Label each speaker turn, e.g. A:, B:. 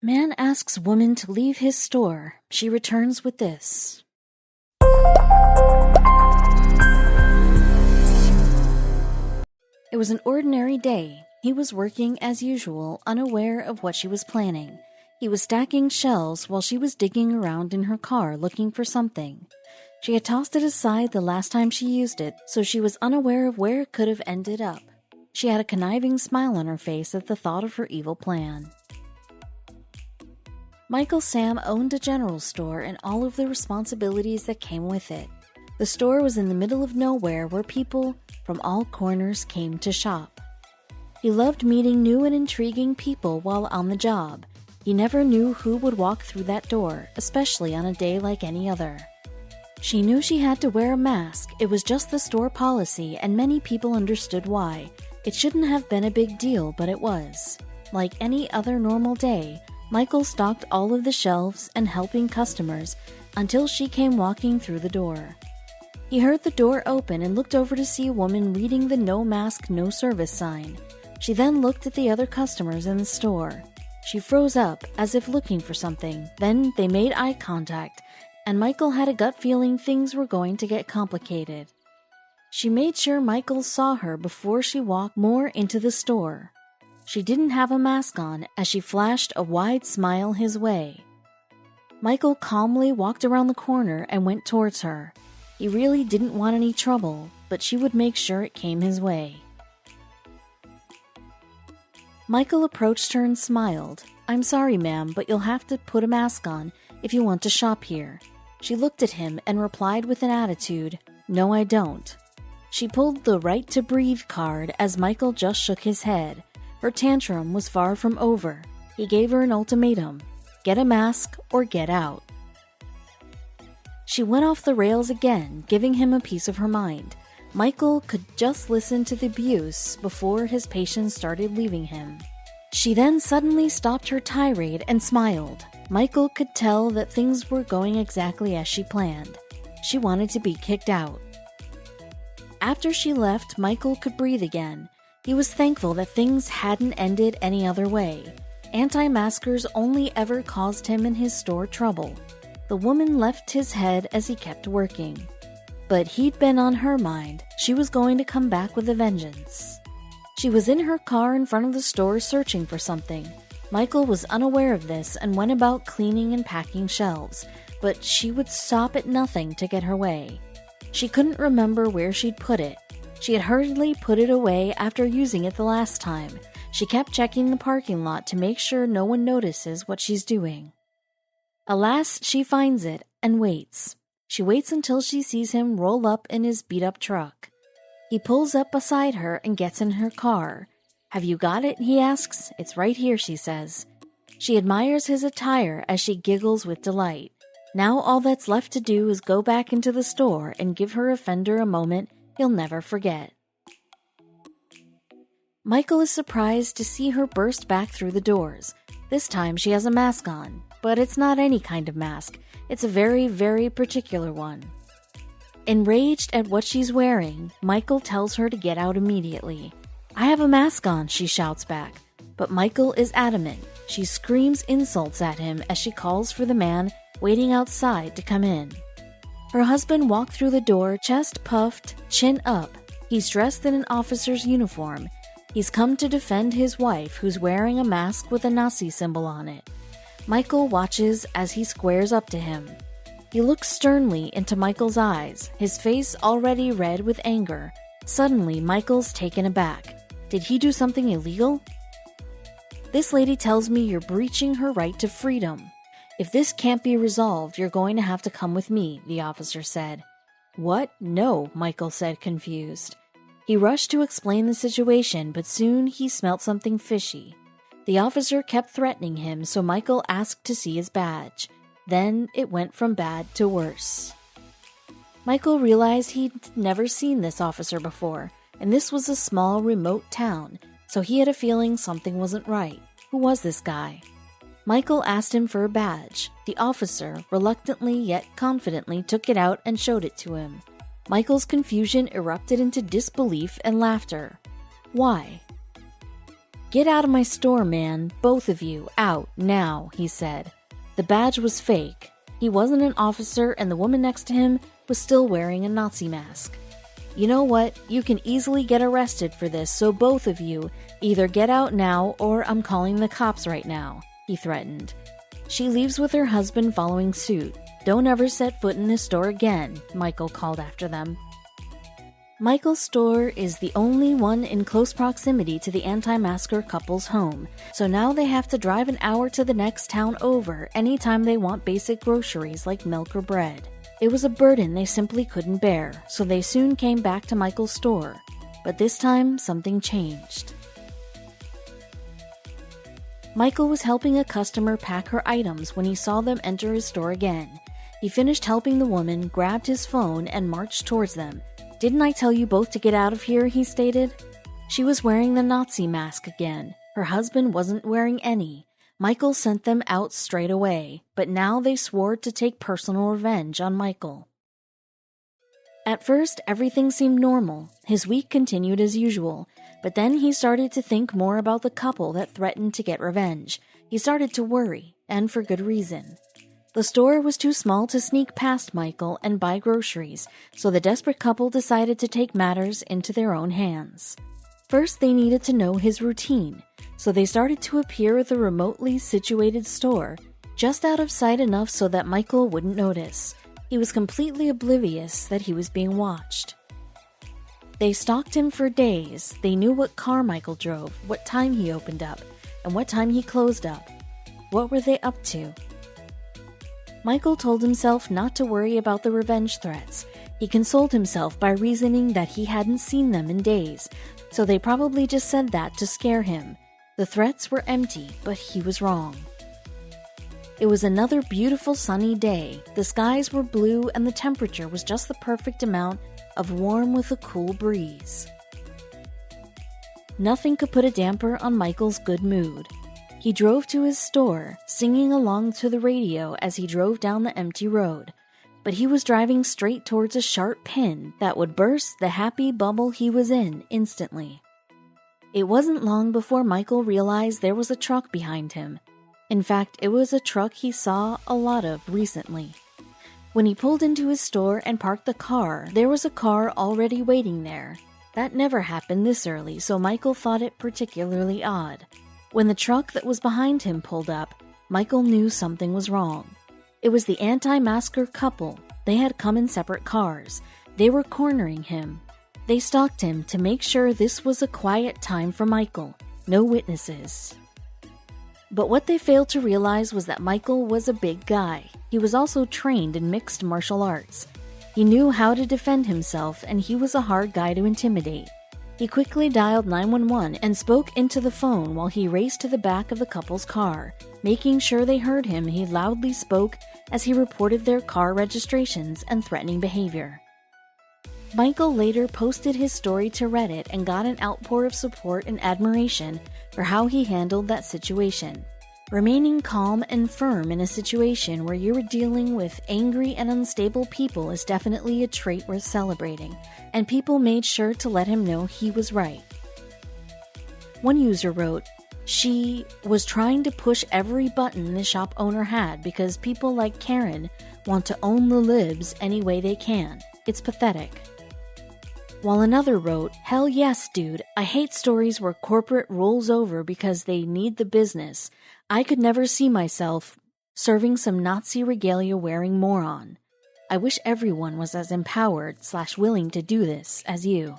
A: Man asks woman to leave his store. She returns with this. It was an ordinary day. He was working as usual, unaware of what she was planning. He was stacking shelves while she was digging around in her car looking for something. She had tossed it aside the last time she used it, so she was unaware of where it could have ended up. She had a conniving smile on her face at the thought of her evil plan. Michael Sam owned a general store and all of the responsibilities that came with it. The store was in the middle of nowhere where people from all corners came to shop. He loved meeting new and intriguing people while on the job. He never knew who would walk through that door, especially on a day like any other. She knew she had to wear a mask. It was just the store policy, and many people understood why. It shouldn't have been a big deal, but it was. Like any other normal day, Michael stocked all of the shelves and helping customers until she came walking through the door. He heard the door open and looked over to see a woman reading the no mask, no service sign. She then looked at the other customers in the store. She froze up as if looking for something. Then they made eye contact, and Michael had a gut feeling things were going to get complicated. She made sure Michael saw her before she walked more into the store. She didn't have a mask on as she flashed a wide smile his way. Michael calmly walked around the corner and went towards her. He really didn't want any trouble, but she would make sure it came his way. Michael approached her and smiled. "I'm sorry, ma'am, but you'll have to put a mask on if you want to shop here." She looked at him and replied with an attitude, "No, I don't." She pulled the right to breathe card as Michael just shook his head. Her tantrum was far from over. He gave her an ultimatum: get a mask or get out. She went off the rails again, giving him a piece of her mind. Michael could just listen to the abuse before his patience started leaving him. She then suddenly stopped her tirade and smiled. Michael could tell that things were going exactly as she planned. She wanted to be kicked out. After she left, Michael could breathe again. He was thankful that things hadn't ended any other way. Anti-maskers only ever caused him and his store trouble. The woman left his head as he kept working. But he'd been on her mind. She was going to come back with a vengeance. She was in her car in front of the store searching for something. Michael was unaware of this and went about cleaning and packing shelves, but she would stop at nothing to get her way. She couldn't remember where she'd put it. She had hurriedly put it away after using it the last time. She kept checking the parking lot to make sure no one notices what she's doing. Alas, she finds it and waits. She waits until she sees him roll up in his beat-up truck. He pulls up beside her and gets in her car. "Have you got it?" he asks. "It's right here," she says. She admires his attire as she giggles with delight. Now all that's left to do is go back into the store and give her offender a moment he'll never forget. Michael is surprised to see her burst back through the doors. This time she has a mask on, but it's not any kind of mask. It's a very, very particular one. Enraged at what she's wearing, Michael tells her to get out immediately. "I have a mask on," she shouts back. But Michael is adamant. She screams insults at him as she calls for the man waiting outside to come in. Her husband walked through the door, chest puffed, chin up. He's dressed in an officer's uniform. He's come to defend his wife, who's wearing a mask with a Nazi symbol on it. Michael watches as he squares up to him. He looks sternly into Michael's eyes, his face already red with anger. Suddenly, Michael's taken aback. Did he do something illegal? "This lady tells me you're breaching her right to freedom. If this can't be resolved, you're going to have to come with me," the officer said. "What? No," Michael said, confused. He rushed to explain the situation, but soon he smelt something fishy. The officer kept threatening him, so Michael asked to see his badge. Then it went from bad to worse. Michael realized he'd never seen this officer before, and this was a small, remote town, so he had a feeling something wasn't right. Who was this guy? Michael asked him for a badge. The officer, reluctantly yet confidently, took it out and showed it to him. Michael's confusion erupted into disbelief and laughter. Why? "Get out of my store, man. Both of you, out, now," he said. The badge was fake. He wasn't an officer, and the woman next to him was still wearing a Nazi mask. "You know what? You can easily get arrested for this, so both of you either get out now or I'm calling the cops right now," he threatened. "She leaves with her husband following suit. Don't ever set foot in this store again," Michael called after them. Michael's store is the only one in close proximity to the anti-masker couple's home, so now they have to drive an hour to the next town over anytime they want basic groceries like milk or bread. It was a burden they simply couldn't bear, so they soon came back to Michael's store. But this time, something changed. Michael was helping a customer pack her items when he saw them enter his store again. He finished helping the woman, grabbed his phone, and marched towards them. "Didn't I tell you both to get out of here?" he stated. She was wearing the Nazi mask again. Her husband wasn't wearing any. Michael sent them out straight away, but now they swore to take personal revenge on Michael. At first, everything seemed normal. His week continued as usual, but then he started to think more about the couple that threatened to get revenge. He started to worry, and for good reason. The store was too small to sneak past Michael and buy groceries, so the desperate couple decided to take matters into their own hands. First, they needed to know his routine, so they started to appear at the remotely situated store, just out of sight enough so that Michael wouldn't notice. He was completely oblivious that he was being watched. They stalked him for days. They knew what car Michael drove, what time he opened up, and what time he closed up. What were they up to? Michael told himself not to worry about the revenge threats. He consoled himself by reasoning that he hadn't seen them in days, so they probably just said that to scare him. The threats were empty, but he was wrong. It was another beautiful sunny day. The skies were blue and the temperature was just the perfect amount of warm with a cool breeze. Nothing could put a damper on Michael's good mood. He drove to his store, singing along to the radio as he drove down the empty road. But he was driving straight towards a sharp pin that would burst the happy bubble he was in instantly. It wasn't long before Michael realized there was a truck behind him. In fact, it was a truck he saw a lot of recently. When he pulled into his store and parked the car, there was a car already waiting there. That never happened this early, so Michael thought it particularly odd. When the truck that was behind him pulled up, Michael knew something was wrong. It was the anti-masker couple. They had come in separate cars. They were cornering him. They stalked him to make sure this was a quiet time for Michael. No witnesses. But what they failed to realize was that Michael was a big guy. He was also trained in mixed martial arts. He knew how to defend himself, and he was a hard guy to intimidate. He quickly dialed 911 and spoke into the phone while he raced to the back of the couple's car. Making sure they heard him, he loudly spoke as he reported their car registrations and threatening behavior. Michael later posted his story to Reddit and got an outpour of support and admiration for how he handled that situation. Remaining calm and firm in a situation where you're dealing with angry and unstable people is definitely a trait worth celebrating, and people made sure to let him know he was right. One user wrote, "She was trying to push every button the shop owner had because people like Karen want to own the libs any way they can. It's pathetic." While another wrote, "Hell yes, dude. I hate stories where corporate rolls over because they need the business. I could never see myself serving some Nazi regalia-wearing moron. I wish everyone was as empowered/willing to do this as you."